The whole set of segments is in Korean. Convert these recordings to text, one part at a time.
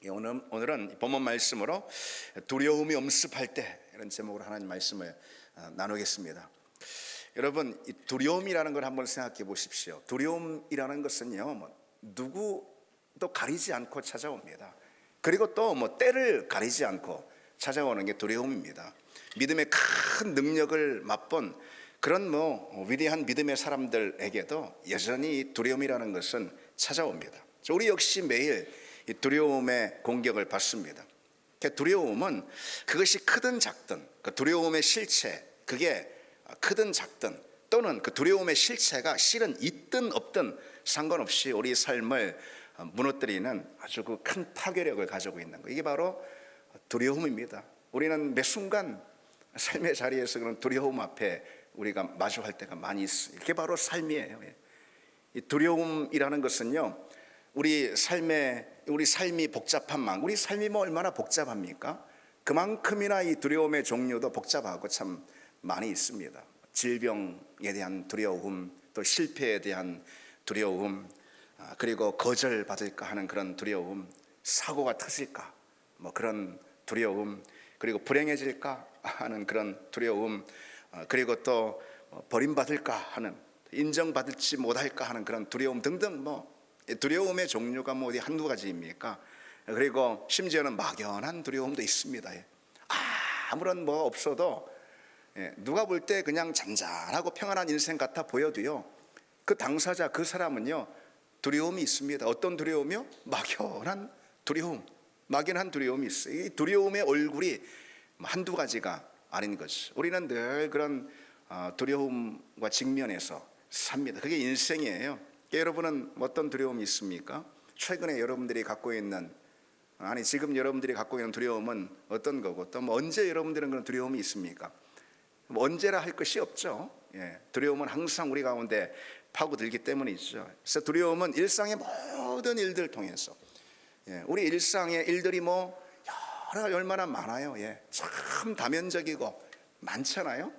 오늘은 본문 말씀으로 두려움이 엄습할 때, 이런 제목으로 하나님 말씀을 나누겠습니다. 여러분, 이 두려움이라는 걸 한번 생각해 보십시오. 두려움이라는 것은요, 누구도 가리지 않고 찾아옵니다. 그리고 또 때를 가리지 않고 찾아오는 게 두려움입니다. 믿음의 큰 능력을 맛본 그런 위대한 믿음의 사람들에게도 여전히 두려움이라는 것은 찾아옵니다. 우리 역시 매일 이 두려움의 공격을 받습니다. 두려움은 그것이 크든 작든, 그 두려움의 실체, 그게 크든 작든, 또는 그 두려움의 실체가 실은 있든 없든 상관없이 우리 삶을 무너뜨리는 아주 그 큰 파괴력을 가지고 있는 거, 이게 바로 두려움입니다. 우리는 매 순간 삶의 자리에서 그런 두려움 앞에 우리가 마주할 때가 많이 있어요. 이게 바로 삶이에요. 이 두려움이라는 것은요, 우리 삶이 복잡한 만큼, 우리 삶이 얼마나 복잡합니까? 그만큼이나 이 두려움의 종류도 복잡하고 참 많이 있습니다. 질병에 대한 두려움, 또 실패에 대한 두려움, 그리고 거절받을까 하는 그런 두려움, 사고가 터질까 그런 두려움, 그리고 불행해질까 하는 그런 두려움, 그리고 또 버림받을까 하는, 인정받을지 못할까 하는 그런 두려움 등등, 두려움의 종류가 어디 한두 가지입니까? 그리고 심지어는 막연한 두려움도 있습니다. 아무런 없어도 누가 볼 때 그냥 잔잔하고 평안한 인생 같아 보여도요, 그 당사자, 그 사람은요, 두려움이 있습니다. 어떤 두려움이요? 막연한 두려움, 막연한 두려움이 있어요. 이 두려움의 얼굴이 한두 가지가 아닌 거죠. 우리는 늘 그런 두려움과 직면해서 삽니다. 그게 인생이에요. 여러분은 어떤 두려움이 있습니까? 최근에 여러분들이 갖고 있는, 지금 여러분들이 갖고 있는 두려움은 어떤 거고, 또 언제 여러분들은 그런 두려움이 있습니까? 언제라 할 것이 없죠. 두려움은 항상 우리 가운데 파고들기 때문이죠. 그래서 두려움은 일상의 모든 일들 통해서, 우리 일상의 일들이 얼마나 많아요. 참 다면적이고 많잖아요.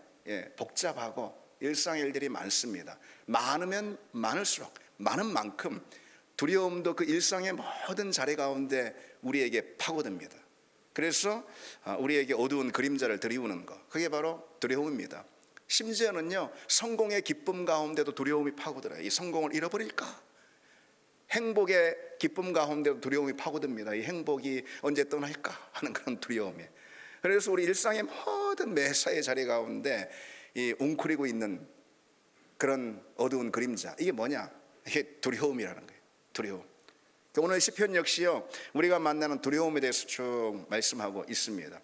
복잡하고 일상의 일들이 많습니다. 많으면 많을수록, 많은 만큼 두려움도 그 일상의 모든 자리 가운데 우리에게 파고듭니다. 그래서 우리에게 어두운 그림자를 드리우는 것, 그게 바로 두려움입니다. 심지어는요, 성공의 기쁨 가운데도 두려움이 파고들어요. 이 성공을 잃어버릴까? 행복의 기쁨 가운데도 두려움이 파고듭니다. 이 행복이 언제 떠날까 하는 그런 두려움이. 그래서 우리 일상의 모든 매사의 자리 가운데 이 웅크리고 있는 그런 어두운 그림자, 이게 뭐냐? 이게 두려움이라는 거예요. 두려움. 오늘 시편 역시요, 우리가 만나는 두려움에 대해서 쭉 말씀하고 있습니다.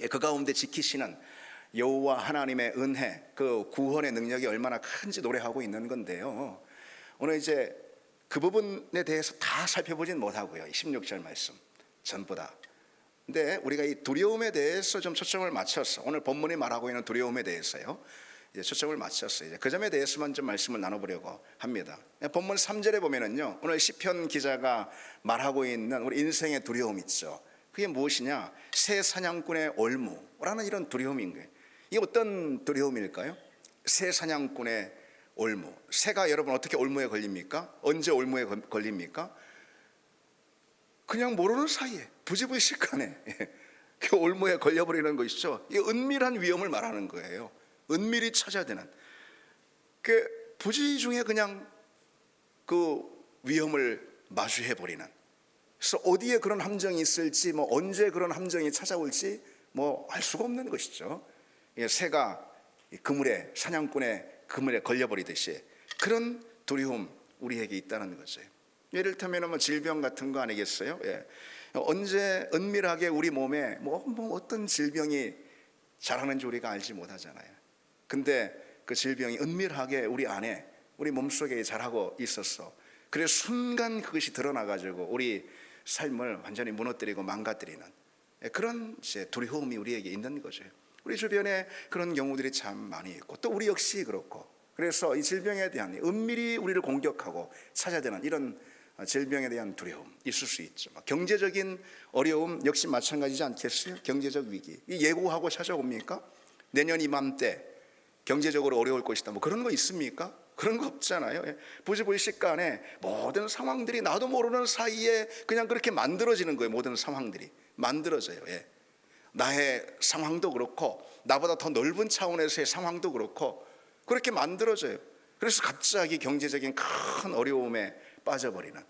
그 가운데 지키시는 여호와 하나님의 은혜, 그 구원의 능력이 얼마나 큰지 노래하고 있는 건데요, 오늘 이제 그 부분에 대해서 다 살펴보진 못하고요, 16절 말씀 전부 다. 근데 우리가 이 두려움에 대해서 좀 초점을 맞춰서, 오늘 본문이 말하고 있는 두려움에 대해서요, 이제 초점을 맞춰서 이제 그 점에 대해서만 좀 말씀을 나눠보려고 합니다. 본문 3절에 보면은요, 오늘 시편 기자가 말하고 있는 우리 인생의 두려움 있죠. 그게 무엇이냐? 새 사냥꾼의 올무라는 이런 두려움인 거예요. 이게 어떤 두려움일까요? 새 사냥꾼의 올무. 새가 여러분 어떻게 올무에 걸립니까? 언제 올무에 걸립니까? 그냥 모르는 사이에 부지불식간에 그 올무에 걸려버리는 것이죠. 이게 은밀한 위험을 말하는 거예요. 은밀히 찾아야 되는, 그 부지 중에 그냥 그 위험을 마주해버리는. 그래서 어디에 그런 함정이 있을지, 언제 그런 함정이 찾아올지 알 수가 없는 것이죠. 새가 그물에, 사냥꾼의 그물에 걸려버리듯이 그런 두려움 우리에게 있다는 거죠. 예를 들면 질병 같은 거 아니겠어요? 언제 은밀하게 우리 몸에 어떤 질병이 자라는지 우리가 알지 못하잖아요. 근데 그 질병이 은밀하게 우리 안에, 우리 몸속에 자라고 있었어. 그래서 순간 그것이 드러나가지고 우리 삶을 완전히 무너뜨리고 망가뜨리는 그런 두려움이 우리에게 있는 거죠. 우리 주변에 그런 경우들이 참 많이 있고, 또 우리 역시 그렇고, 그래서 이 질병에 대한, 은밀히 우리를 공격하고 찾아드는 이런 질병에 대한 두려움 있을 수 있죠. 경제적인 어려움 역시 마찬가지지 않겠어요? 경제적 위기, 예고하고 찾아옵니까? 내년 이맘때 경제적으로 어려울 것이다, 그런 거 있습니까? 그런 거 없잖아요. 부지불식간에 모든 상황들이 나도 모르는 사이에 그냥 그렇게 만들어지는 거예요. 모든 상황들이 만들어져요. 나의 상황도 그렇고 나보다 더 넓은 차원에서의 상황도 그렇고 그렇게 만들어져요. 그래서 갑자기 경제적인 큰 어려움에 빠져버리는,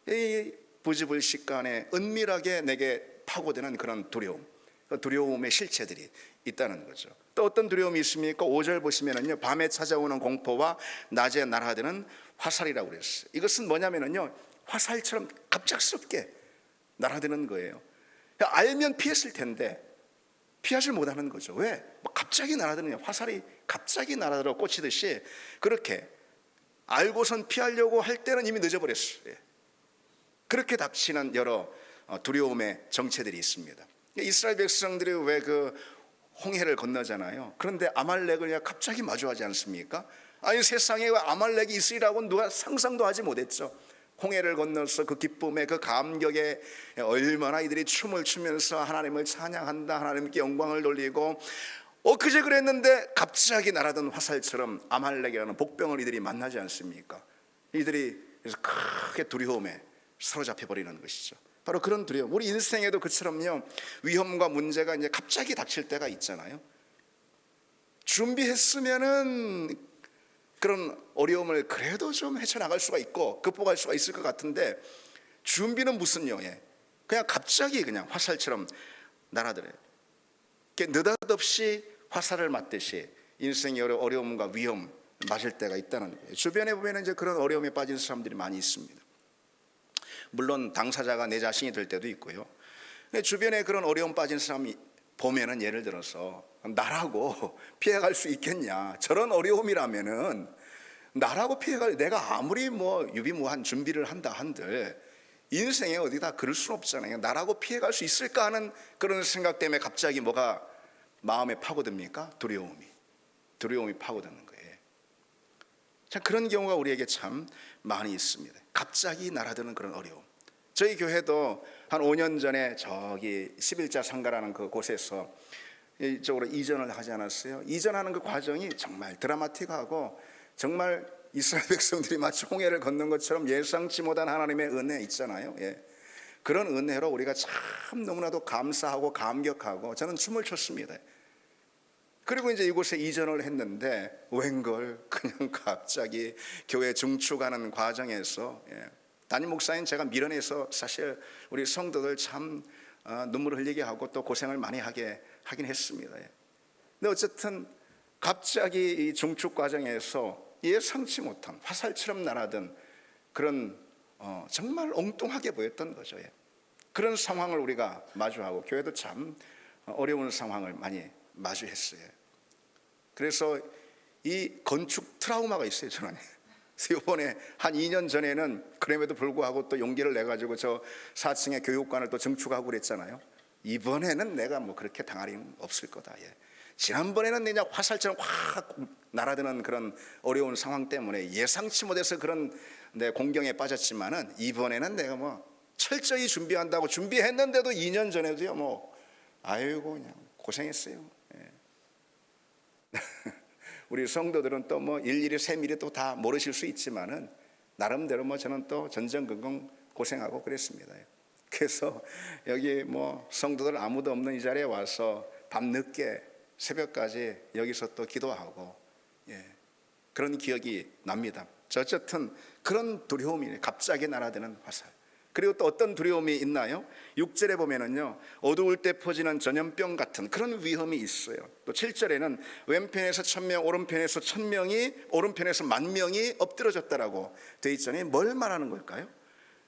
이 부지불식간에 은밀하게 내게 파고드는 그런 두려움, 그 두려움의 실체들이 있다는 거죠. 또 어떤 두려움이 있습니까? 5절 보시면은요, 밤에 찾아오는 공포와 낮에 날아드는 화살이라고 그랬어요. 이것은 뭐냐면은요, 화살처럼 갑작스럽게 날아드는 거예요. 알면 피했을 텐데 피하지 못하는 거죠. 왜? 갑자기 날아드는, 화살이 갑자기 날아들어 꽂히듯이 그렇게 알고선 피하려고 할 때는 이미 늦어버렸어요. 그렇게 닥치는 여러 두려움의 정체들이 있습니다. 이스라엘 백성들이 왜 그 홍해를 건너잖아요. 그런데 아말렉을 갑자기 마주하지 않습니까? 아니, 세상에 왜 아말렉이 있으리라고는 누가 상상도 하지 못했죠. 홍해를 건너서 그 기쁨에, 그 감격에 얼마나 이들이 춤을 추면서 하나님을 찬양한다, 하나님께 영광을 돌리고, 그제 그랬는데 갑자기 날아든 화살처럼 아말렉이라는 복병을 이들이 만나지 않습니까? 이들이 그래서 크게 두려움에 사로잡혀 버리는 것이죠. 바로 그런 두려움. 우리 인생에도 그처럼요, 위험과 문제가 이제 갑자기 닥칠 때가 있잖아요. 준비했으면은 그런 어려움을 그래도 좀 헤쳐나갈 수가 있고 극복할 수가 있을 것 같은데, 준비는 무슨요? 그냥 갑자기 그냥 화살처럼 날아들어요. 느닷없이 화살을 맞듯이 인생의 어려움과 위험 맞을 때가 있다는 거예요. 주변에 보면 이제 그런 어려움에 빠진 사람들이 많이 있습니다. 물론 당사자가 내 자신이 될 때도 있고요. 주변에 그런 어려움 빠진 사람이 보면은, 예를 들어서 나라고 피해갈 수 있겠냐, 저런 어려움이라면은 나라고 피해갈, 내가 아무리 뭐 유비무한 준비를 한다 한들 인생에 어디다 그럴 수는 없잖아요. 나라고 피해갈 수 있을까 하는 그런 생각 때문에 갑자기 뭐가 마음에 파고듭니까? 두려움이 파고드는 거예요. 참 그런 경우가 우리에게 참 많이 있습니다. 갑자기 날아드는 그런 어려움. 저희 교회도 한 5년 전에 저기 11자 상가라는 그 곳에서 이쪽으로 이전을 하지 않았어요? 이전하는 그 과정이 정말 드라마틱하고, 정말 이스라엘 백성들이 마치 홍해를 건넌 것처럼 예상치 못한 하나님의 은혜 있잖아요. 그런 은혜로 우리가 참 너무나도 감사하고 감격하고 저는 춤을 췄습니다. 그리고 이제 이곳에 이전을 했는데 웬걸 그냥 갑자기 교회 증축하는 과정에서, 담임 목사인 제가 밀어내서 사실 우리 성도들 참 눈물을 흘리게 하고 또 고생을 많이 하긴 했습니다. 근데 어쨌든 갑자기 이 증축 과정에서 예상치 못한 화살처럼 날아든 그런 정말 엉뚱하게 보였던 거죠. 그런 상황을 우리가 마주하고 교회도 참 어려운 상황을 많이 마주했어요. 그래서 이 건축 트라우마가 있어요, 저는. 이번에 한 2년 전에는 그럼에도 불구하고 또 용기를 내가지고 저 4층의 교육관을 또 증축하고 그랬잖아요. 이번에는 내가 뭐 그렇게 당할 일은 없을 거다. 지난번에는 그냥 화살처럼 확 날아드는 그런 어려운 상황 때문에 예상치 못해서 그런 공경에 빠졌지만은, 이번에는 내가 뭐 철저히 준비한다고 준비했는데도 2년 전에도요, 뭐 아이고 그냥 고생했어요. 우리 성도들은 또 뭐 일일이 세밀히 또 다 모르실 수 있지만은 나름대로 뭐 저는 또 전전긍긍 고생하고 그랬습니다. 그래서 여기 뭐 성도들 아무도 없는 이 자리에 와서 밤늦게 새벽까지 여기서 또 기도하고, 그런 기억이 납니다. 어쨌든 그런 두려움이 갑자기 날아드는 화살. 그리고 또 어떤 두려움이 있나요? 6절에 보면은요, 어두울 때 퍼지는 전염병 같은 그런 위험이 있어요. 또 7절에는 왼편에서 1000명, 오른편에서 1000명이, 오른편에서 10,000명이 엎드러졌다라고 되어 있잖아요. 뭘 말하는 걸까요?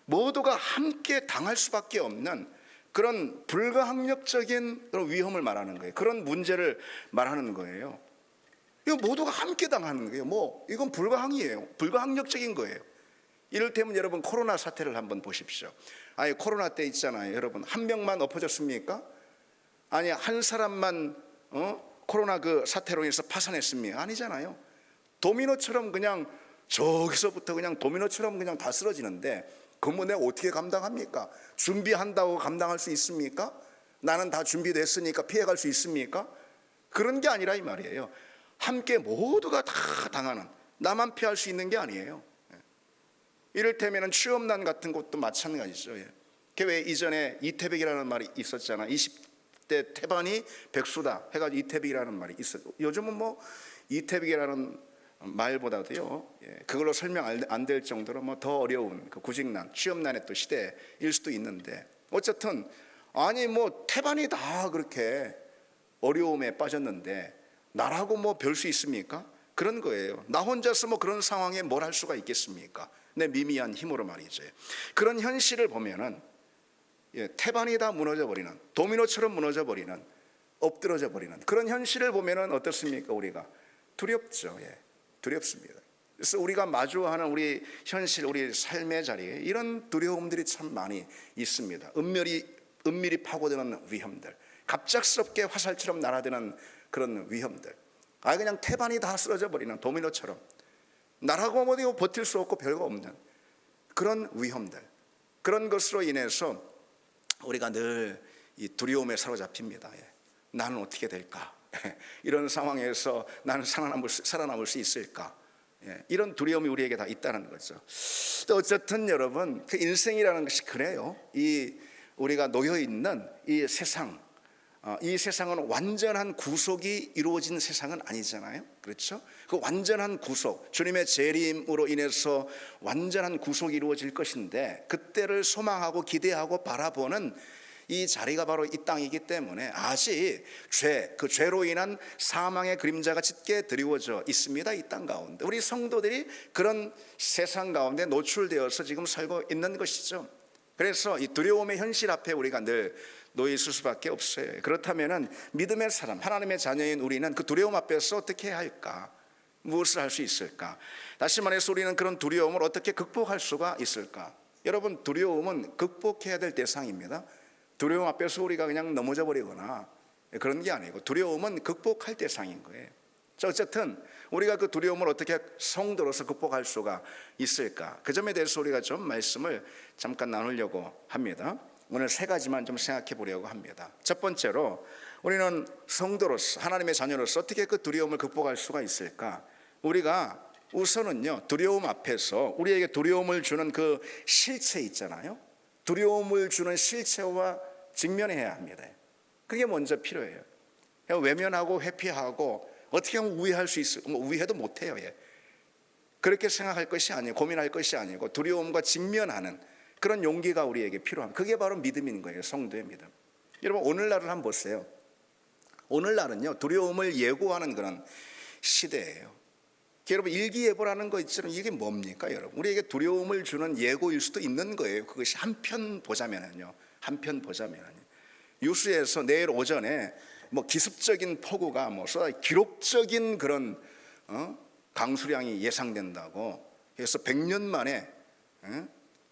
모두가 함께 당할 수밖에 없는 그런 불가항력적인 그런 위험을 말하는 거예요. 그런 문제를 말하는 거예요. 이거 모두가 함께 당하는 거예요. 뭐 이건 불가항이에요. 불가항력적인 거예요. 이를테면 여러분 코로나 사태를 한번 보십시오. 아니, 코로나 때 있잖아요. 여러분 한 명만 엎어졌습니까? 아니, 한 사람만 코로나 그 사태로 인해서 파산했습니까? 아니잖아요. 도미노처럼 그냥 저기서부터 그냥 도미노처럼 그냥 다 쓰러지는데, 그러면 내가 어떻게 감당합니까? 준비한다고 감당할 수 있습니까? 나는 다 준비됐으니까 피해갈 수 있습니까? 그런 게 아니라 이 말이에요. 함께 모두가 다 당하는 나만 피할 수 있는 게 아니에요. 이를테면 취업난 같은 것도 마찬가지죠. 왜 이전에 이태백이라는 말이 있었잖아. 20대 태반이 백수다 해가지고 이태백이라는 말이 있었고, 요즘은 뭐 이태백이라는 말보다도요, 그걸로 설명 안 될 정도로 뭐 더 어려운 그 구직난, 취업난의 또 시대일 수도 있는데, 어쨌든 아니 뭐 태반이 다 그렇게 어려움에 빠졌는데 나라고 뭐 별 수 있습니까? 그런 거예요. 나 혼자서 뭐 그런 상황에 뭘 할 수가 있겠습니까? 내 미미한 힘으로 말이죠. 그런 현실을 보면은 태반이 다 무너져 버리는, 도미노처럼 무너져 버리는, 엎드러져 버리는 그런 현실을 보면은 어떻습니까? 우리가 두렵죠. 두렵습니다. 그래서 우리가 마주하는 우리 현실, 우리 삶의 자리에 이런 두려움들이 참 많이 있습니다. 은밀히 파고드는 위험들, 갑작스럽게 화살처럼 날아드는 그런 위험들, 그냥 태반이 다 쓰러져 버리는 도미노처럼 나라고 뭐 버틸 수 없고 별거 없는 그런 위험들, 그런 것으로 인해서 우리가 늘 이 두려움에 사로잡힙니다. 나는 어떻게 될까? 이런 상황에서 나는 살아남을 수 있을까? 이런 두려움이 우리에게 다 있다는 거죠. 또 어쨌든 여러분, 그 인생이라는 것이 그래요. 이 우리가 놓여 있는 이 세상, 이 세상은 완전한 구속이 이루어진 세상은 아니잖아요. 그렇죠? 그 완전한 구속, 주님의 재림으로 인해서 완전한 구속이 이루어질 것인데, 그때를 소망하고 기대하고 바라보는 이 자리가 바로 이 땅이기 때문에 아직 그 죄로 인한 사망의 그림자가 짙게 드리워져 있습니다. 이 땅 가운데 우리 성도들이 그런 세상 가운데 노출되어서 지금 살고 있는 것이죠. 그래서 이 두려움의 현실 앞에 우리가 늘 놓여 있을 수밖에 없어요. 그렇다면 믿음의 사람, 하나님의 자녀인 우리는 그 두려움 앞에서 어떻게 해야 할까? 무엇을 할 수 있을까? 다시 말해서 우리는 그런 두려움을 어떻게 극복할 수가 있을까? 여러분, 두려움은 극복해야 될 대상입니다. 두려움 앞에서 우리가 그냥 넘어져 버리거나 그런 게 아니고, 두려움은 극복할 대상인 거예요. 자, 어쨌든 우리가 그 두려움을 어떻게 성도로서 극복할 수가 있을까? 그 점에 대해서 우리가 좀 말씀을 잠깐 나누려고 합니다. 오늘 세 가지만 좀 생각해 보려고 합니다. 첫 번째로, 우리는 성도로서, 하나님의 자녀로서 어떻게 그 두려움을 극복할 수가 있을까? 우리가 우선은요, 두려움 앞에서 우리에게 두려움을 주는 그 실체 있잖아요. 두려움을 주는 실체와 직면해야 합니다. 그게 먼저 필요해요. 외면하고 회피하고 어떻게 하면 우회할 수 있어요? 우회도 못해요. 그렇게 생각할 것이 아니고, 고민할 것이 아니고, 두려움과 직면하는 그런 용기가 우리에게 필요합니다. 그게 바로 믿음인 거예요. 성도의 믿음. 여러분, 오늘날을 한번 보세요. 오늘날은요, 두려움을 예고하는 그런 시대예요. 여러분, 일기예보라는 거 있잖아요. 이게 뭡니까, 여러분? 우리에게 두려움을 주는 예고일 수도 있는 거예요. 그것이 한편 보자면은요, 뉴스에서 내일 오전에 뭐 기습적인 폭우가 뭐 기록적인 그런 강수량이 예상된다고 해서 100년 만에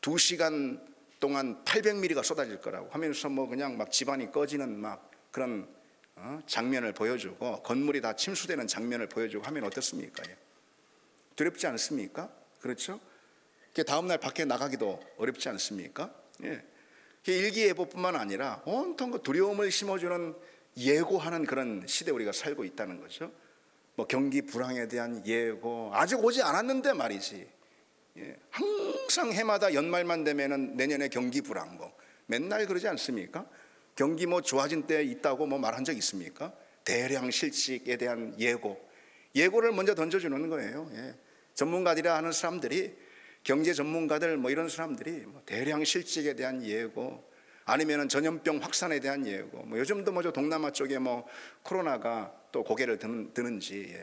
2시간 동안 800mm가 쏟아질 거라고 하면서 뭐 그냥 막 집안이 꺼지는 막 그런 장면을 보여주고, 건물이 다 침수되는 장면을 보여주고 하면 어떻습니까? 두렵지 않습니까? 그렇죠? 다음날 밖에 나가기도 어렵지 않습니까? 일기예보뿐만 아니라 온통 그 두려움을 심어주는 예고하는 그런 시대에 우리가 살고 있다는 거죠. 뭐 경기 불황에 대한 예고, 아직 오지 않았는데 말이지. 항상 해마다 연말만 되면은 내년에 경기 불황, 뭐 맨날 그러지 않습니까? 경기 뭐 좋아진 때 있다고 뭐 말한 적 있습니까? 대량 실직에 대한 예고를 먼저 던져주는 거예요. 전문가들이라 하는 사람들이, 경제 전문가들 뭐 이런 사람들이 뭐 대량 실직에 대한 예고, 아니면은 전염병 확산에 대한 예고, 뭐 요즘도 뭐죠, 동남아 쪽에 뭐 코로나가 또 고개를 드는지,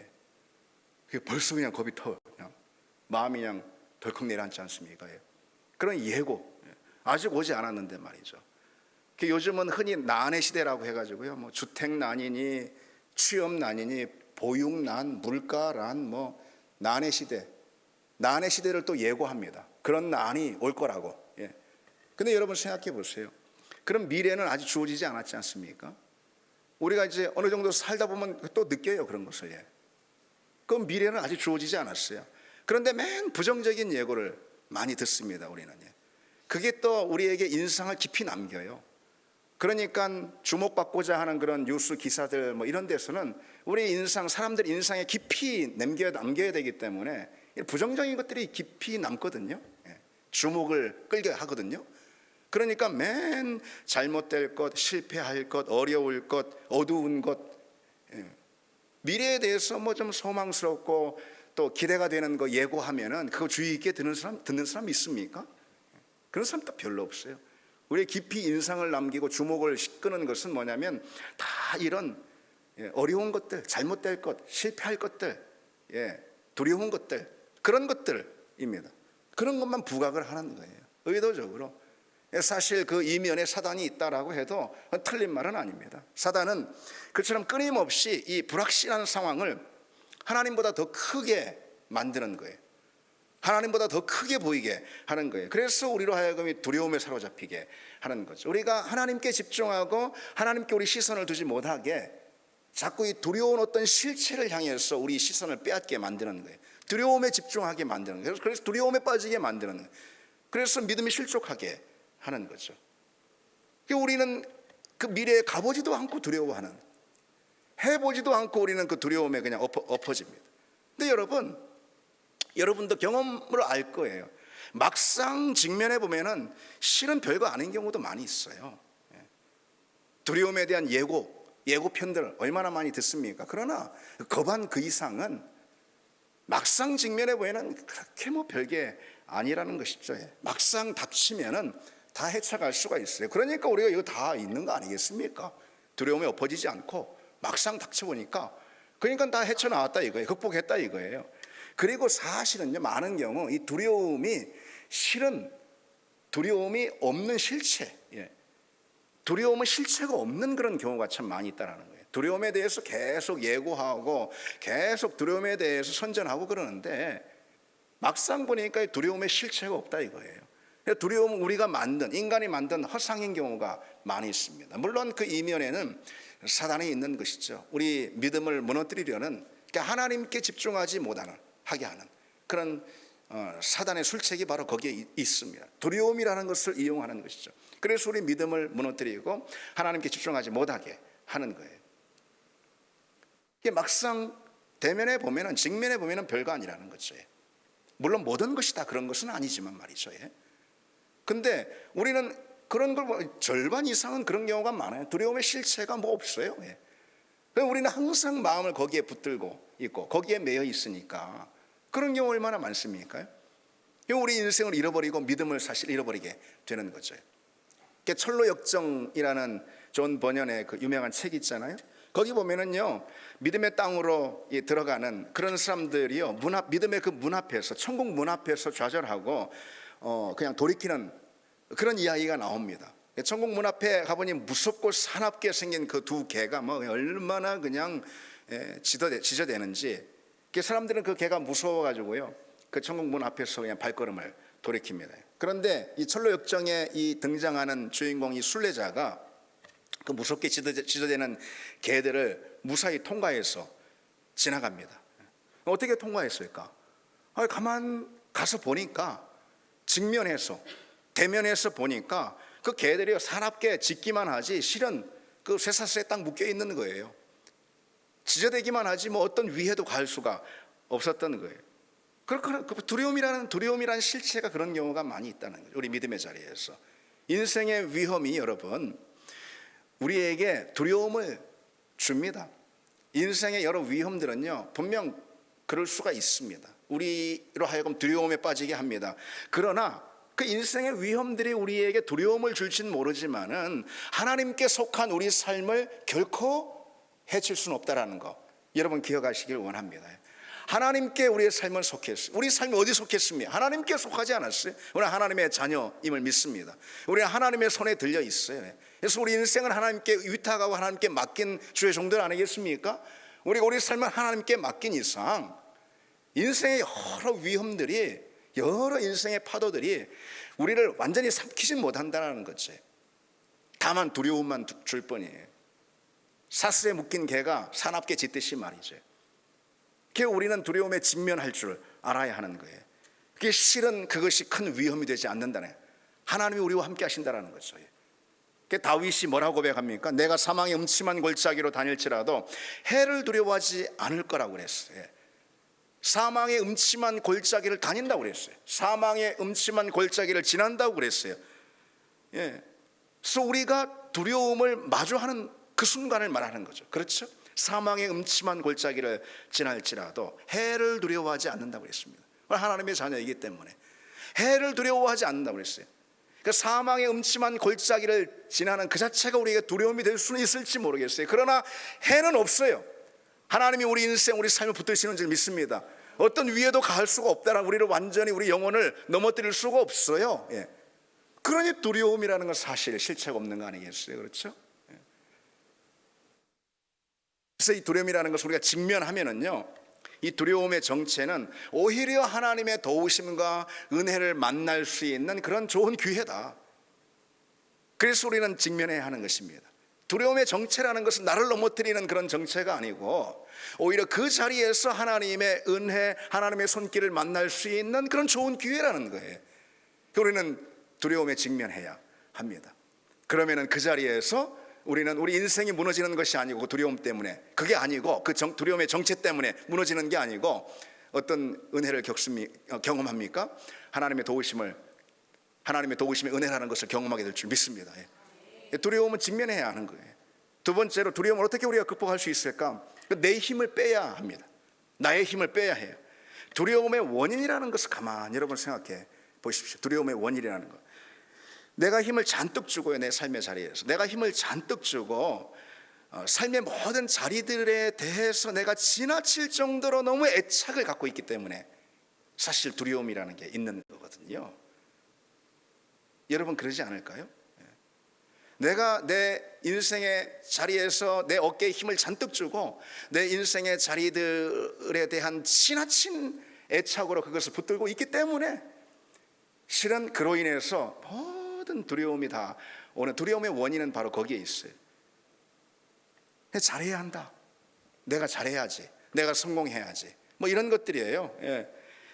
그게 벌써 그냥 겁이 그냥 마음이 그냥 덜컥 내려앉지 않습니까? 그런 예고, 아직 오지 않았는데 말이죠. 요즘은 흔히 난의 시대라고 해가지고요, 뭐 주택난이니 취업난이니 보육난, 물가난, 뭐 난의 시대를 또 예고합니다. 그런 난이 올 거라고. 근데 여러분 생각해 보세요. 그럼 미래는 아직 주어지지 않았지 않습니까? 우리가 이제 어느 정도 살다 보면 또 느껴요, 그런 것을. 그럼 미래는 아직 주어지지 않았어요. 그런데 맨 부정적인 예고를 많이 듣습니다, 우리는. 그게 또 우리에게 인상을 깊이 남겨요. 그러니까 주목받고자 하는 그런 뉴스 기사들 뭐 이런 데서는 우리 인상, 사람들 인상에 깊이 남겨야 되기 때문에 부정적인 것들이 깊이 남거든요. 주목을 끌게 하거든요. 그러니까 맨 잘못될 것, 실패할 것, 어려울 것, 어두운 것, 미래에 대해서 뭐 좀 소망스럽고 또 기대가 되는 거 예고하면은 그거 주의 있게 듣는 사람 있습니까? 그런 사람 또 별로 없어요. 우리 깊이 인상을 남기고 주목을 끄는 것은 뭐냐면 다 이런 어려운 것들, 잘못될 것, 실패할 것들, 두려운 것들, 그런 것들입니다. 그런 것만 부각을 하는 거예요. 의도적으로. 사실 그 이면에 사단이 있다라고 해도 틀린 말은 아닙니다. 사단은 그처럼 끊임없이 이 불확실한 상황을 하나님보다 더 크게 만드는 거예요. 하나님보다 더 크게 보이게 하는 거예요. 그래서 우리로 하여금 두려움에 사로잡히게 하는 거죠. 우리가 하나님께 집중하고 하나님께 우리 시선을 두지 못하게 자꾸 이 두려운 어떤 실체를 향해서 우리 시선을 빼앗게 만드는 거예요. 두려움에 집중하게 만드는 거예요. 그래서 두려움에 빠지게 만드는 거예요. 그래서 믿음이 실족하게 하는 거죠. 우리는 그 미래에 가보지도 않고 두려워하는, 해보지도 않고 우리는 그 두려움에 그냥 엎어집니다. 근데 여러분도 경험으로 알 거예요. 막상 직면해 보면은 실은 별거 아닌 경우도 많이 있어요. 두려움에 대한 예고편들 얼마나 많이 듣습니까? 그러나 거반 그 이상은 막상 직면해 보면은 그렇게 뭐 별게 아니라는 것이죠. 막상 닥치면은 다 헤쳐갈 수가 있어요. 그러니까 우리가 이거 다 있는 거 아니겠습니까? 두려움에 엎어지지 않고 막상 닥쳐보니까 그러니까 다 헤쳐나왔다 이거예요. 극복했다 이거예요. 그리고 사실은요, 많은 경우 이 두려움이 실은 두려움이 없는 실체, 두려움은 실체가 없는 그런 경우가 참 많이 있다는 거예요. 두려움에 대해서 계속 예고하고 계속 두려움에 대해서 선전하고 그러는데 막상 보니까 두려움의 실체가 없다 이거예요. 두려움은 우리가 인간이 만든 허상인 경우가 많이 있습니다. 물론 그 이면에는 사단이 있는 것이죠. 우리 믿음을 무너뜨리려는, 그러니까 하나님께 집중하지 하게 하는 그런 사단의 술책이 바로 거기에 있습니다. 두려움이라는 것을 이용하는 것이죠. 그래서 우리 믿음을 무너뜨리고 하나님께 집중하지 못하게 하는 거예요. 이게 막상 대면에 보면은, 직면에 보면은 별거 아니라는 거죠. 물론 모든 것이 다 그런 것은 아니지만 말이죠. 근데 우리는 그런 걸 절반 이상은 그런 경우가 많아요. 두려움의 실체가 뭐 없어요. 우리는 항상 마음을 거기에 붙들고 있고 거기에 매여 있으니까 그런 경우 얼마나 많습니까? 우리 인생을 잃어버리고 믿음을 사실 잃어버리게 되는 거죠. 철로역정이라는 존 버년의 그 유명한 책이 있잖아요. 거기 보면은요, 믿음의 땅으로 들어가는 그런 사람들이요, 믿음의 그 문 앞에서, 천국 문 앞에서 좌절하고 그냥 돌이키는 그런 이야기가 나옵니다. 천국 문 앞에 가보니 무섭고 사납게 생긴 그 두 개가 뭐 얼마나 그냥 지저대는지, 사람들은 그 개가 무서워가지고요, 그 천국 문 앞에서 그냥 발걸음을 돌이킵니다. 그런데 이 철로 역정에 이 등장하는 주인공 이 순례자가 그 무섭게 지저대는 개들을 무사히 통과해서 지나갑니다. 어떻게 통과했을까? 가만 가서 보니까, 직면해서 대면해서 보니까 그 개들이 사납게 짖기만 하지 실은 그 쇠사슬에 딱 묶여 있는 거예요. 지저대기만 하지 뭐 어떤 위해도 갈 수가 없었던 거예요. 그렇거나 두려움이라는 실체가 그런 경우가 많이 있다는 거죠. 우리 믿음의 자리에서 인생의 위험이 여러분 우리에게 두려움을 줍니다. 인생의 여러 위험들은요 분명 그럴 수가 있습니다. 우리로 하여금 두려움에 빠지게 합니다. 그러나 그 인생의 위험들이 우리에게 두려움을 줄지는 모르지만은 하나님께 속한 우리 삶을 결코 해칠 수는 없다라는 거 여러분 기억하시길 원합니다. 하나님께 우리의 삶을 속했어요. 우리 삶이 어디 속했습니까? 하나님께 속하지 않았어요. 우리는 하나님의 자녀임을 믿습니다. 우리는 하나님의 손에 들려 있어요. 그래서 우리 인생을 하나님께 위탁하고 하나님께 맡긴 주의 종들 아니겠습니까? 우리 삶을 하나님께 맡긴 이상 인생의 여러 위험들이, 여러 인생의 파도들이 우리를 완전히 삼키지 못한다는 거죠. 다만 두려움만 줄 뿐이에요. 사슬에 묶인 개가 사납게 짖듯이 말이죠. 우리는 두려움에 직면할 줄 알아야 하는 거예요. 그게 실은 그것이 큰 위험이 되지 않는다네. 하나님이 우리와 함께 하신다는 거죠. 다윗이 뭐라고 고백합니까? 내가 사망의 음침한 골짜기로 다닐지라도 해를 두려워하지 않을 거라고 그랬어요. 사망의 음침한 골짜기를 다닌다고 그랬어요. 사망의 음침한 골짜기를 지난다고 그랬어요. 그래서 우리가 두려움을 마주하는 그 순간을 말하는 거죠. 그렇죠? 사망의 음침한 골짜기를 지날지라도 해를 두려워하지 않는다고 그랬습니다. 하나님의 자녀이기 때문에 해를 두려워하지 않는다고 그랬어요. 그 사망의 음침한 골짜기를 지나는 그 자체가 우리에게 두려움이 될 수는 있을지 모르겠어요. 그러나 해는 없어요. 하나님이 우리 인생, 우리 삶을 붙드시는 줄 믿습니다. 어떤 위에도 가할 수가 없다라는, 우리를 완전히 우리 영혼을 넘어뜨릴 수가 없어요. 그러니 두려움이라는 건 사실 실체가 없는 거 아니겠어요? 그렇죠? 그래서 이 두려움이라는 것을 우리가 직면하면은요, 이 두려움의 정체는 오히려 하나님의 도우심과 은혜를 만날 수 있는 그런 좋은 기회다. 그래서 우리는 직면해야 하는 것입니다. 두려움의 정체라는 것은 나를 넘어뜨리는 그런 정체가 아니고 오히려 그 자리에서 하나님의 은혜, 하나님의 손길을 만날 수 있는 그런 좋은 기회라는 거예요. 우리는 두려움에 직면해야 합니다. 그러면은 그 자리에서 우리는 우리 인생이 무너지는 것이 아니고, 두려움 때문에, 그게 아니고, 그 두려움의 정체 때문에 무너지는 게 아니고 어떤 은혜를 경험합니까? 하나님의 도우심의 은혜라는 것을 경험하게 될 줄 믿습니다. 두려움은 직면해야 하는 거예요. 두 번째로, 두려움을 어떻게 우리가 극복할 수 있을까? 내 힘을 빼야 합니다. 나의 힘을 빼야 해요. 두려움의 원인이라는 것을 가만히 여러분 생각해 보십시오. 두려움의 원인이라는 것, 내가 힘을 잔뜩 주고요, 내 삶의 자리에서 내가 힘을 잔뜩 주고 삶의 모든 자리들에 대해서 내가 지나칠 정도로 너무 애착을 갖고 있기 때문에 사실 두려움이라는 게 있는 거거든요. 여러분 그러지 않을까요? 내가 내 인생의 자리에서 내 어깨에 힘을 잔뜩 주고 내 인생의 자리들에 대한 지나친 애착으로 그것을 붙들고 있기 때문에 실은 그로 인해서 모든 두려움이 다 오는, 두려움의 원인은 바로 거기에 있어요. 잘해야 한다, 내가 잘해야지, 내가 성공해야지, 뭐 이런 것들이에요.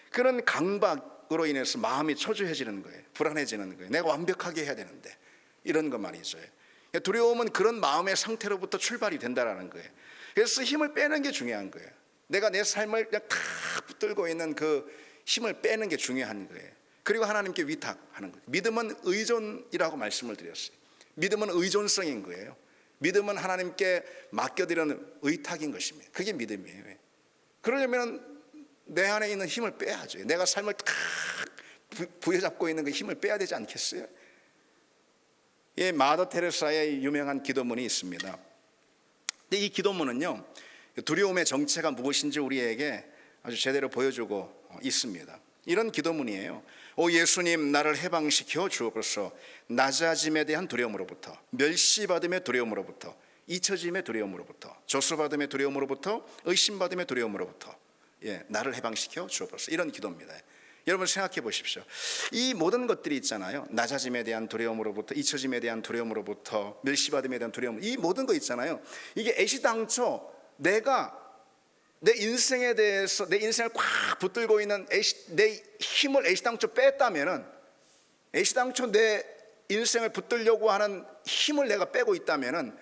그런 강박으로 인해서 마음이 초조해지는 거예요. 불안해지는 거예요. 내가 완벽하게 해야 되는데, 이런 것 말이죠. 두려움은 그런 마음의 상태로부터 출발이 된다라는 거예요. 그래서 힘을 빼는 게 중요한 거예요. 내가 내 삶을 그냥 다 붙들고 있는 그 힘을 빼는 게 중요한 거예요. 그리고 하나님께 위탁하는 거예요. 믿음은 의존이라고 말씀을 드렸어요. 믿음은 의존성인 거예요. 믿음은 하나님께 맡겨드리는 의탁인 것입니다. 그게 믿음이에요. 그러려면 내 안에 있는 힘을 빼야죠. 내가 삶을 다 부여잡고 있는 그 힘을 빼야 되지 않겠어요? 마더 테레사의 유명한 기도문이 있습니다. 근데 이 기도문은요, 두려움의 정체가 무엇인지 우리에게 아주 제대로 보여주고 있습니다. 이런 기도문이에요. 오 예수님, 나를 해방시켜 주옵소서. 낮아짐에 대한 두려움으로부터, 멸시받음의 두려움으로부터, 잊혀짐의 두려움으로부터, 조소받음의 두려움으로부터, 의심받음의 두려움으로부터 나를 해방시켜 주옵소서. 이런 기도입니다. 여러분 생각해 보십시오. 이 모든 것들이 있잖아요. 낮아짐에 대한 두려움으로부터, 잊혀짐에 대한 두려움으로부터, 멸시받음에 대한 두려움, 이 모든 거 있잖아요. 이게 애시당초 내가 내 인생에 대해서, 내 인생을 꽉 붙들고 있는 내 힘을 애시당초 뺐다면은, 애시당초 내 인생을 붙들려고 하는 힘을 내가 빼고 있다면은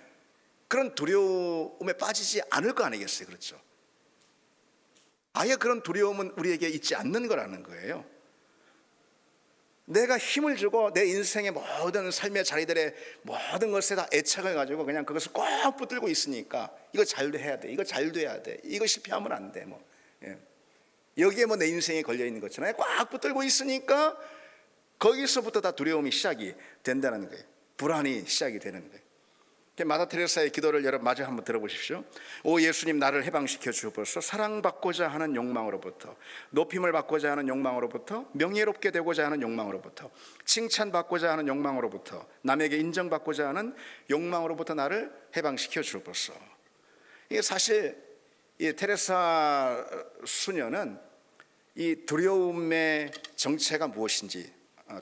그런 두려움에 빠지지 않을 거 아니겠어요? 그렇죠? 아예 그런 두려움은 우리에게 있지 않는 거라는 거예요. 내가 힘을 주고 내 인생의 모든 삶의 자리들의 모든 것에 다 애착을 가지고 그냥 그것을 꼭 붙들고 있으니까, 이거 잘 돼야 돼, 이거 잘 돼야 돼, 이거 실패하면 안 돼, 여기에 내 인생이 걸려 있는 것처럼 꽉 붙들고 있으니까 거기서부터 다 두려움이 시작이 된다는 거예요. 불안이 시작이 되는 거예요. 마더 테레사의 기도를 여러분 마저 한번 들어보십시오. 오 예수님, 나를 해방시켜 주옵소서. 사랑받고자 하는 욕망으로부터, 높임을 받고자 하는 욕망으로부터, 명예롭게 되고자 하는 욕망으로부터, 칭찬받고자 하는 욕망으로부터, 남에게 인정받고자 하는 욕망으로부터 나를 해방시켜 주옵소서. 이게 사실 이 테레사 수녀는 이 두려움의 정체가 무엇인지,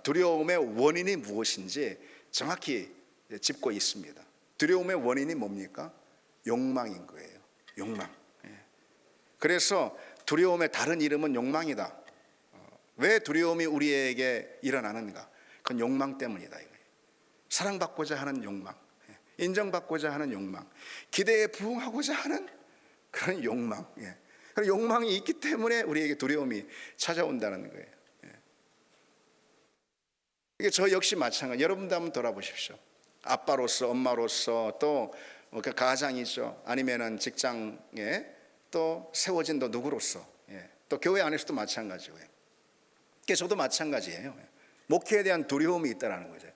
두려움의 원인이 무엇인지 정확히 짚고 있습니다. 두려움의 원인이 뭡니까? 욕망인 거예요. 욕망. 그래서 두려움의 다른 이름은 욕망이다. 왜 두려움이 우리에게 일어나는가? 그건 욕망 때문이다. 사랑받고자 하는 욕망, 인정받고자 하는 욕망, 기대에 부응하고자 하는 그런 욕망. 그런 욕망이 있기 때문에 우리에게 두려움이 찾아온다는 거예요. 이게 저 역시 마찬가지. 여러분도 한번 돌아보십시오. 아빠로서, 엄마로서, 또 가장이죠. 아니면은 직장에 또 세워진 또 누구로서, 또 교회 안에서도 마찬가지고요. 저도 마찬가지예요. 목회에 대한 두려움이 있다는 거죠.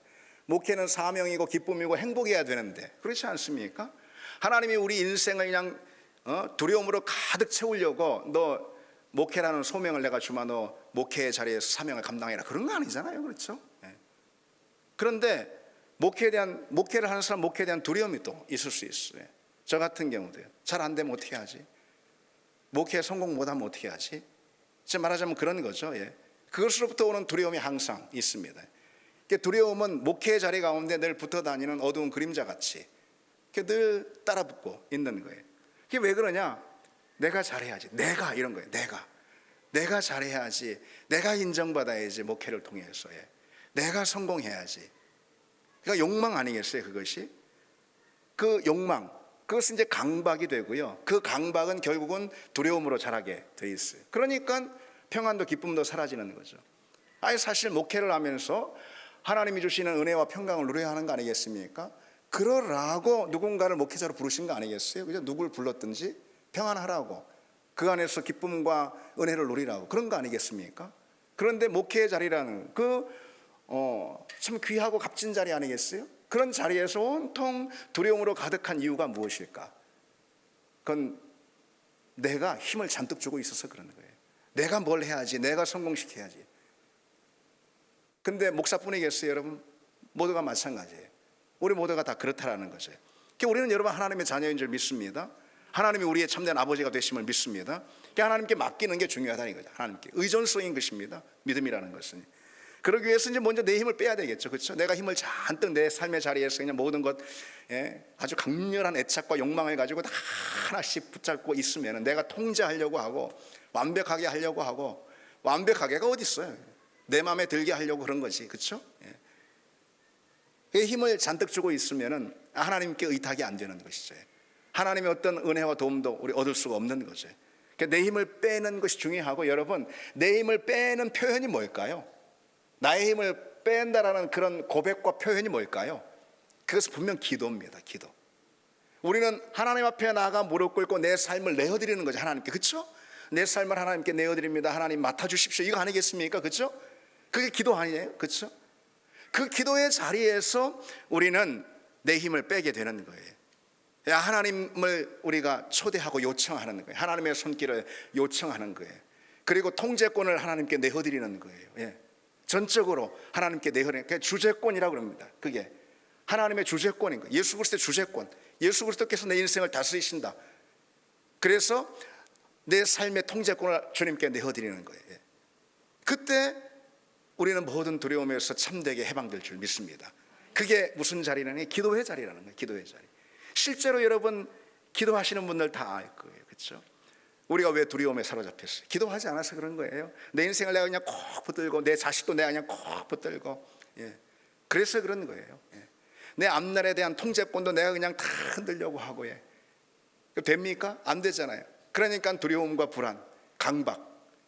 목회는 사명이고 기쁨이고 행복해야 되는데 그렇지 않습니까? 하나님이 우리 인생을 그냥 두려움으로 가득 채우려고 너 목회라는 소명을 내가 주마, 너 목회의 자리에서 사명을 감당해라, 그런 거 아니잖아요. 그렇죠? 그런데 목회를 하는 사람, 목회에 대한 두려움이 또 있을 수 있어요. 저 같은 경우도요. 잘 안 되면 어떻게 하지? 목회에 성공 못하면 어떻게 하지? 말하자면 그런 거죠. 그것으로부터 오는 두려움이 항상 있습니다. 두려움은 목회의 자리 가운데 늘 붙어 다니는 어두운 그림자같이 늘 따라붙고 있는 거예요. 그게 왜 그러냐? 내가 잘해야지, 내가 이런 거예요. 내가 잘해야지, 내가 인정받아야지, 목회를 통해서 내가 성공해야지. 그러니까 욕망 아니겠어요? 그것이 그 욕망, 그것은 이제 강박이 되고요. 그 강박은 결국은 두려움으로 자라게 돼 있어요. 그러니까 평안도 기쁨도 사라지는 거죠. 아니 사실 목회를 하면서 하나님이 주시는 은혜와 평강을 누려야 하는 거 아니겠습니까? 그러라고 누군가를 목회자로 부르신 거 아니겠어요? 그죠? 누굴 불렀든지 평안하라고, 그 안에서 기쁨과 은혜를 누리라고, 그런 거 아니겠습니까? 그런데 목회의 자리라는 참 귀하고 값진 자리 아니겠어요? 그런 자리에서 온통 두려움으로 가득한 이유가 무엇일까? 그건 내가 힘을 잔뜩 주고 있어서 그러는 거예요. 내가 뭘 해야지, 내가 성공시켜야지. 근데 목사뿐이겠어요? 여러분 모두가 마찬가지예요. 우리 모두가 다 그렇다라는 거죠. 우리는 여러분 하나님의 자녀인 줄 믿습니다. 하나님이 우리의 참된 아버지가 되심을 믿습니다. 하나님께 맡기는 게 중요하다는 거죠. 하나님께 의존성인 것입니다. 믿음이라는 것은. 그러기 위해서 이제 먼저 내 힘을 빼야 되겠죠. 그렇죠? 내가 힘을 잔뜩 내 삶의 자리에서 그냥 모든 것, 아주 강렬한 애착과 욕망을 가지고 다 하나씩 붙잡고 있으면 내가 통제하려고 하고 완벽하게 하려고 하고, 완벽하게가 어디 있어요? 내 마음에 들게 하려고 그런 거지. 그렇죠? 그 힘을 잔뜩 주고 있으면 하나님께 의탁이 안 되는 것이죠. 하나님의 어떤 은혜와 도움도 우리 얻을 수가 없는 거죠. 내 힘을 빼는 것이 중요하고, 여러분 내 힘을 빼는 표현이 뭘까요? 나의 힘을 뺀다라는 그런 고백과 표현이 뭘까요? 그것은 분명 기도입니다. 기도. 우리는 하나님 앞에 나아가 무릎 꿇고 내 삶을 내어드리는 거죠. 하나님께. 그렇죠? 내 삶을 하나님께 내어드립니다. 하나님 맡아주십시오. 이거 아니겠습니까? 그렇죠? 그게 기도 아니에요? 그렇죠? 그 기도의 자리에서 우리는 내 힘을 빼게 되는 거예요. 하나님을 우리가 초대하고 요청하는 거예요. 하나님의 손길을 요청하는 거예요. 그리고 통제권을 하나님께 내어드리는 거예요. 전적으로 하나님께 내어드리는, 그게 주재권이라고 합니다. 그게 하나님의 주재권인 거예요. 예수 그리스도의 주재권. 예수 그리스도께서 내 인생을 다스리신다. 그래서 내 삶의 통제권을 주님께 내어드리는 거예요. 그때 우리는 모든 두려움에서 참되게 해방될 줄 믿습니다. 그게 무슨 자리라는, 기도의 자리라는 거예요. 기도의 자리. 실제로 여러분 기도하시는 분들 다 알 거예요. 그렇죠? 우리가 왜 두려움에 사로잡혔어요? 기도하지 않아서 그런 거예요. 내 인생을 내가 그냥 콕 붙들고, 내 자식도 내가 그냥 콕 붙들고, 그래서 그런 거예요. 내 앞날에 대한 통제권도 내가 그냥 다 흔들려고 하고, 됩니까? 안 되잖아요. 그러니까 두려움과 불안, 강박,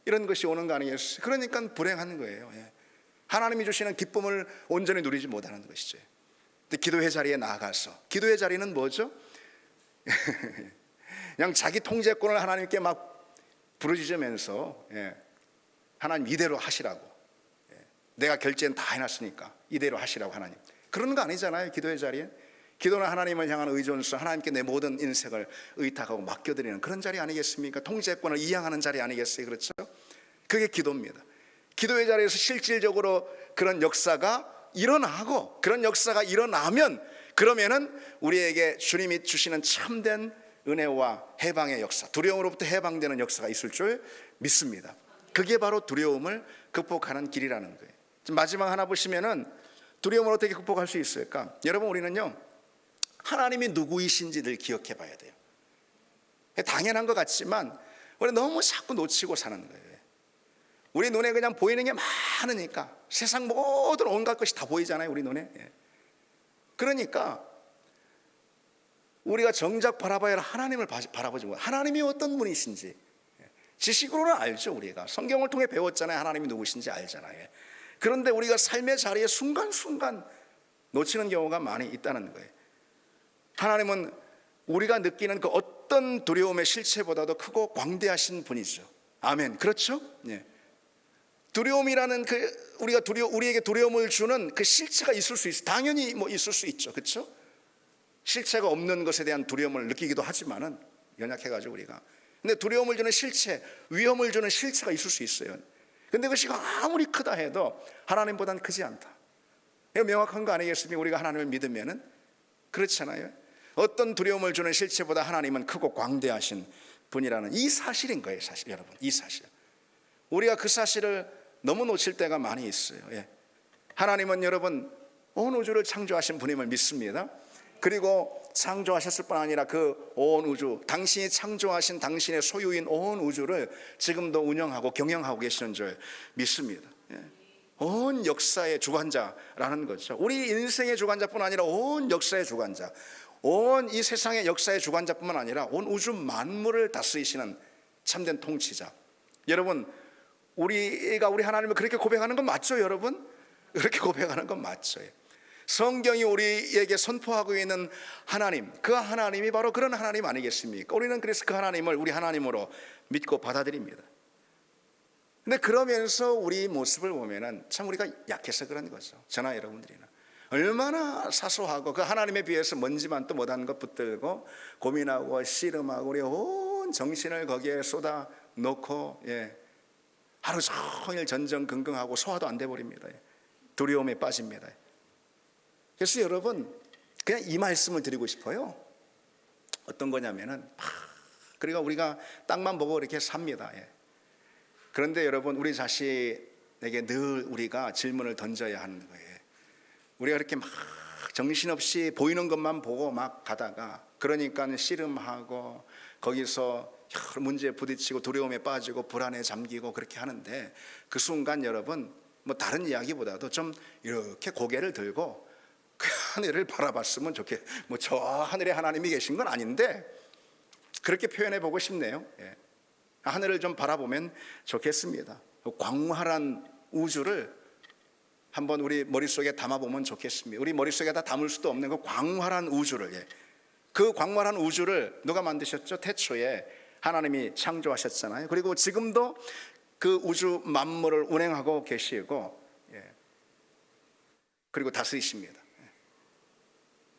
이런 것이 오는 거 아니겠어요? 그러니까 불행한 거예요. 하나님이 주시는 기쁨을 온전히 누리지 못하는 것이죠. 근데 기도의 자리에 나아가서, 기도의 자리는 뭐죠? 그냥 자기 통제권을 하나님께 막 부르짖으면서, 하나님 이대로 하시라고, 내가 결제는 다 해놨으니까 이대로 하시라고, 하나님, 그런 거 아니잖아요. 기도의 자리에 기도는 하나님을 향한 의존성, 하나님께 내 모든 인생을 의탁하고 맡겨드리는 그런 자리 아니겠습니까? 통제권을 이양하는 자리 아니겠어요? 그렇죠? 그게 기도입니다. 기도의 자리에서 실질적으로 그런 역사가 일어나고, 그런 역사가 일어나면, 그러면은 우리에게 주님이 주시는 참된 은혜와 해방의 역사, 두려움으로부터 해방되는 역사가 있을 줄 믿습니다. 그게 바로 두려움을 극복하는 길이라는 거예요. 마지막 하나 보시면은 두려움을 어떻게 극복할 수 있을까? 여러분 우리는요, 하나님이 누구이신지 늘 기억해 봐야 돼요. 당연한 것 같지만 우리 너무 자꾸 놓치고 사는 거예요. 우리 눈에 그냥 보이는 게 많으니까, 세상 모든 온갖 것이 다 보이잖아요. 우리 눈에. 그러니까 우리가 정작 바라봐야 할 하나님을 바라보지 못해요. 하나님이 어떤 분이신지 지식으로는 알죠. 우리가 성경을 통해 배웠잖아요. 하나님이 누구신지 알잖아요. 그런데 우리가 삶의 자리에 순간순간 놓치는 경우가 많이 있다는 거예요. 하나님은 우리가 느끼는 그 어떤 두려움의 실체보다도 크고 광대하신 분이죠. 아멘. 그렇죠? 예. 두려움이라는 우리에게 두려움을 주는 그 실체가 있을 수 있어요. 당연히 있을 수 있죠. 그렇죠? 실체가 없는 것에 대한 두려움을 느끼기도 하지만은 연약해가지고 우리가. 근데 두려움을 주는 실체, 위험을 주는 실체가 있을 수 있어요. 근데 그것이 아무리 크다 해도 하나님보다는 크지 않다. 이거 명확한 거 아니겠습니까? 우리가 하나님을 믿으면은 그렇잖아요. 어떤 두려움을 주는 실체보다 하나님은 크고 광대하신 분이라는 이 사실인 거예요. 사실 여러분, 이 사실. 우리가 그 사실을 너무 놓칠 때가 많이 있어요. 예. 하나님은 여러분 온 우주를 창조하신 분임을 믿습니다. 그리고 창조하셨을 뿐 아니라 그 온 우주, 당신이 창조하신 당신의 소유인 온 우주를 지금도 운영하고 경영하고 계시는 줄 믿습니다. 예. 온 역사의 주관자라는 거죠. 우리 인생의 주관자뿐 아니라 온 역사의 주관자, 온 이 세상의 역사의 주관자뿐만 아니라 온 우주 만물을 다스리시는 참된 통치자. 여러분, 우리가 우리 하나님을 그렇게 고백하는 건 맞죠, 여러분? 그렇게 고백하는 건 맞죠. 성경이 우리에게 선포하고 있는 하나님, 그 하나님이 바로 그런 하나님 아니겠습니까? 우리는 그래서 그 하나님을 우리 하나님으로 믿고 받아들입니다. 근데 그러면서 우리 모습을 보면은 참 우리가 약해서 그런 거죠. 저나 여러분들이나 얼마나 사소하고 그 하나님에 비해서 먼지만 또 못하는 것 붙들고 고민하고 씨름하고 우리 온 정신을 거기에 쏟아 놓고 하루 종일 전전긍긍하고 소화도 안 돼 버립니다. 두려움에 빠집니다. 그래서 여러분 그냥 이 말씀을 드리고 싶어요. 어떤 거냐면은 그러니까 우리가 땅만 보고 이렇게 삽니다. 그런데 여러분 우리 자신에게 늘 우리가 질문을 던져야 하는 거예요. 우리가 이렇게 막 정신없이 보이는 것만 보고 막 가다가 그러니까 씨름하고 거기서 여러 문제에 부딪히고 두려움에 빠지고 불안에 잠기고 그렇게 하는데 그 순간 여러분 다른 이야기보다도 좀 이렇게 고개를 들고 그 하늘을 바라봤으면 저 하늘에 하나님이 계신 건 아닌데 그렇게 표현해 보고 싶네요. 하늘을 좀 바라보면 좋겠습니다. 광활한 우주를 한번 우리 머릿속에 담아보면 좋겠습니다. 우리 머릿속에 다 담을 수도 없는 그 광활한 우주를, 그 광활한 우주를 누가 만드셨죠? 태초에 하나님이 창조하셨잖아요. 그리고 지금도 그 우주 만물을 운행하고 계시고 그리고 다스리십니다.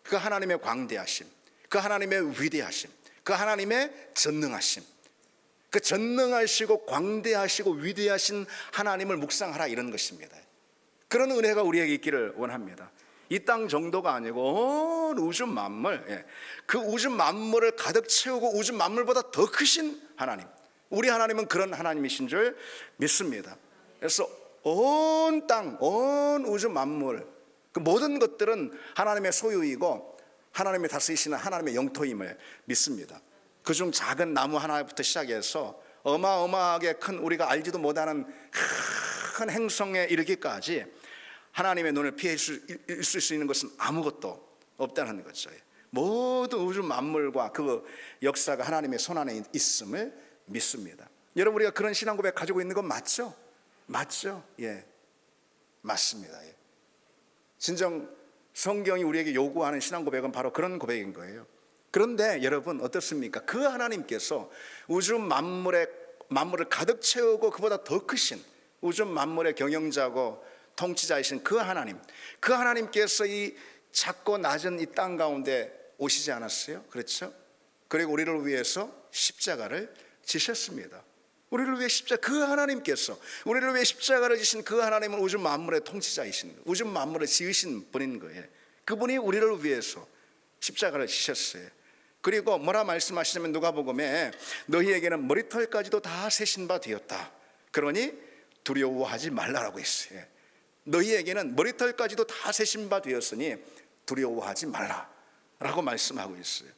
그 하나님의 광대하심, 그 하나님의 위대하심, 그 하나님의 전능하심, 그 전능하시고 광대하시고 위대하신 하나님을 묵상하라 이런 것입니다. 그런 은혜가 우리에게 있기를 원합니다. 이 땅 정도가 아니고 온 우주 만물, 그 우주 만물을 가득 채우고 우주 만물보다 더 크신 하나님, 우리 하나님은 그런 하나님이신 줄 믿습니다. 그래서 온 땅, 온 우주 만물, 그 모든 것들은 하나님의 소유이고 하나님의 다스리시는 하나님의 영토임을 믿습니다. 그중 작은 나무 하나부터 시작해서 어마어마하게 큰 우리가 알지도 못하는 큰 행성에 이르기까지 하나님의 눈을 피해 있을 수 있는 것은 아무것도 없다는 거죠. 모든 우주 만물과 그 역사가 하나님의 손안에 있음을 믿습니다. 여러분 우리가 그런 신앙 고백 가지고 있는 건 맞죠? 맞죠? 맞습니다. 진정 성경이 우리에게 요구하는 신앙 고백은 바로 그런 고백인 거예요. 그런데 여러분 어떻습니까? 그 하나님께서 우주 만물을 가득 채우고 그보다 더 크신 우주 만물의 경영자고 통치자이신 그 하나님께서 이 작고 낮은 이 땅 가운데 오시지 않았어요? 그렇죠? 그리고 우리를 위해서 십자가를 지셨습니다. 우리를 위해 그 하나님께서 우리를 위해 십자가를 지신 그 하나님은 우주 만물의 통치자이신 거예요. 우주 만물을 지으신 분인 거예요. 그분이 우리를 위해서 십자가를 지셨어요. 그리고 뭐라 말씀하시냐면 누가복음에 너희에게는 머리털까지도 다 세신 바 되었다. 그러니 두려워하지 말라라고 했어요. 너희에게는 머리털까지도 다 세신 바 되었으니 두려워하지 말라라고 말씀하고 있어요.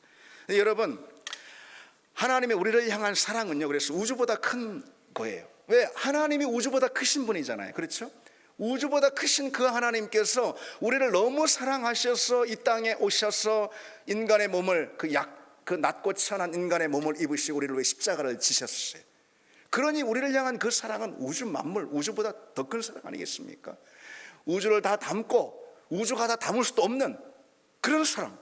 여러분 하나님의 우리를 향한 사랑은요, 그래서 우주보다 큰 거예요. 왜? 하나님이 우주보다 크신 분이잖아요. 그렇죠? 우주보다 크신 그 하나님께서 우리를 너무 사랑하셔서 이 땅에 오셔서 인간의 몸을 그 낮고 천한 인간의 몸을 입으시고 우리를 위해 십자가를 지셨어요. 그러니 우리를 향한 그 사랑은 우주 만물, 우주보다 더 큰 사랑 아니겠습니까? 우주를 다 담고 우주가 다 담을 수도 없는 그런 사랑,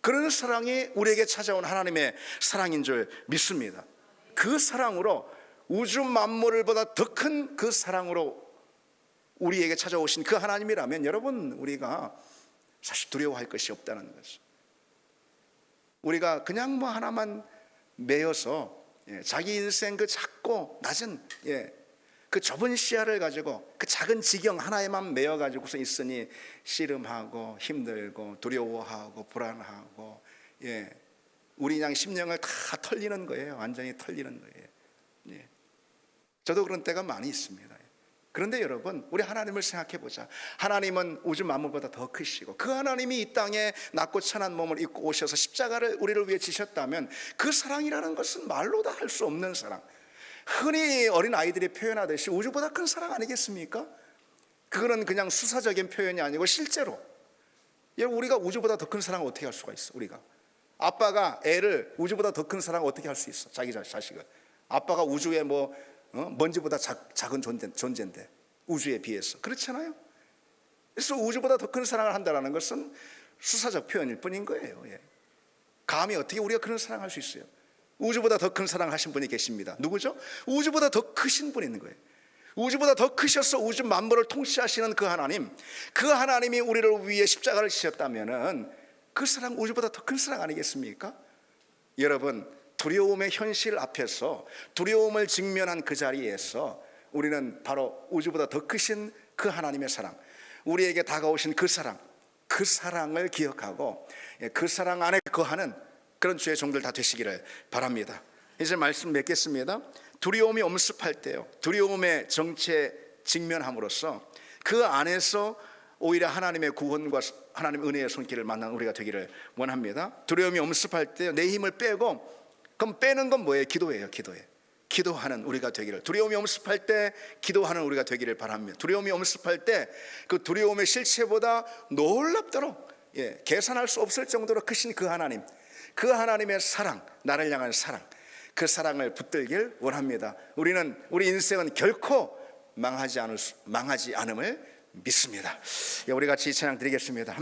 그런 사랑이 우리에게 찾아온 하나님의 사랑인 줄 믿습니다. 그 사랑으로 우주 만물을 보다 더 큰 그 사랑으로 우리에게 찾아오신 그 하나님이라면 여러분, 우리가 사실 두려워할 것이 없다는 것을, 우리가 그냥 뭐 하나만 매여서 자기 인생 그 작고 낮은 그 좁은 시야를 가지고 그 작은 지경 하나에만 매여 가지고서 있으니 씨름하고 힘들고 두려워하고 불안하고 우리 그냥 심령을 다 털리는 거예요. 완전히 털리는 거예요. 저도 그런 때가 많이 있습니다. 그런데 여러분, 우리 하나님을 생각해 보자. 하나님은 우주 만물보다 더 크시고 그 하나님이 이 땅에 낮고 천한 몸을 입고 오셔서 십자가를 우리를 위해 지셨다면 그 사랑이라는 것은 말로 다 할 수 없는 사랑, 흔히 어린 아이들이 표현하듯이 우주보다 큰 사랑 아니겠습니까? 그거는 그냥 수사적인 표현이 아니고 실제로 여러분, 우리가 우주보다 더 큰 사랑을 어떻게 할 수가 있어? 우리가 아빠가 애를 우주보다 더 큰 사랑을 어떻게 할 수 있어? 자기 자식을. 아빠가 우주에 먼지보다 작은 존재인데 우주에 비해서 그렇잖아요. 그래서 우주보다 더 큰 사랑을 한다는 것은 수사적 표현일 뿐인 거예요. 감히 어떻게 우리가 그런 사랑을 할 수 있어요? 우주보다 더 큰 사랑을 하신 분이 계십니다. 누구죠? 우주보다 더 크신 분이 있는 거예요. 우주보다 더 크셔서 우주 만물을 통치하시는 그 하나님, 그 하나님이 우리를 위해 십자가를 지셨다면은 그 사랑 우주보다 더 큰 사랑 아니겠습니까? 여러분, 두려움의 현실 앞에서 두려움을 직면한 그 자리에서 우리는 바로 우주보다 더 크신 그 하나님의 사랑, 우리에게 다가오신 그 사랑, 그 사랑을 기억하고 그 사랑 안에 거하는 그런 주의 종들 다 되시기를 바랍니다. 이제 말씀 맺겠습니다. 두려움이 엄습할 때요, 두려움의 정체에 직면함으로써 그 안에서 오히려 하나님의 구원과 하나님의 은혜의 손길을 만난 우리가 되기를 원합니다. 두려움이 엄습할 때 내 힘을 빼고, 그럼 빼는 건 뭐예요? 기도예요. 기도하는 우리가 되기를, 두려움이 엄습할 때 기도하는 우리가 되기를 바랍니다. 두려움이 엄습할 때 그 두려움의 실체보다 놀랍도록 계산할 수 없을 정도로 크신 그 하나님, 그 하나님의 사랑, 나를 향한 사랑, 그 사랑을 붙들길 원합니다. 우리 인생은 결코 망하지 않음을 믿습니다. 우리 같이 찬양 드리겠습니다.